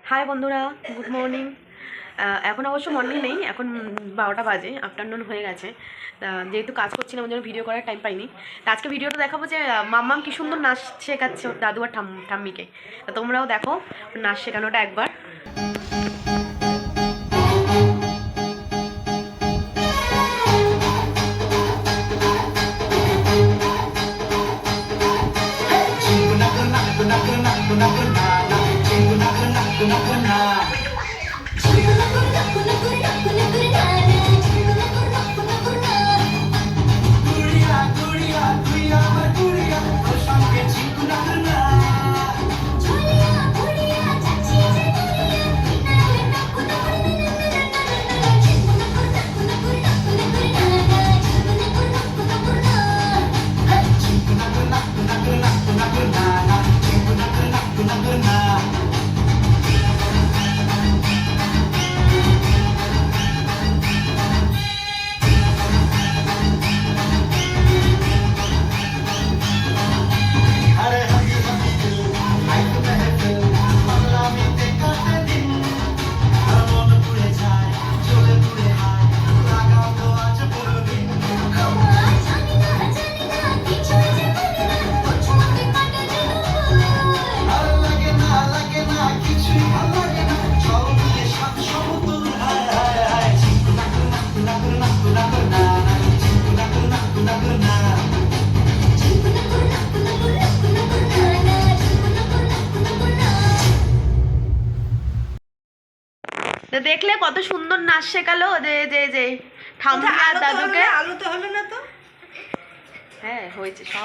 High বন্ধুরা, good morning. এখন অবশ্য মর্নিং নেই, এখন 12টা বাজে, আফটারনুন হয়ে গেছে। যেহেতু কাজ করছিলাম ওই জন্য ভিডিও করার টাইম পাইনি। তা আজকে ভিডিওটা দেখাবো যে মাম্মাম কি সুন্দর নাচ শেখাচ্ছে ওর দাদু আর ঠাম্মিকে। তা তোমরাও দেখো নাচ শেখানোটা একবার। দেখলে কত সুন্দর নাচ শেখালো যে যে যে ঠাম্মি আর দাদুকে। আলো তো হলো না তো। হ্যাঁ হয়েছে সব।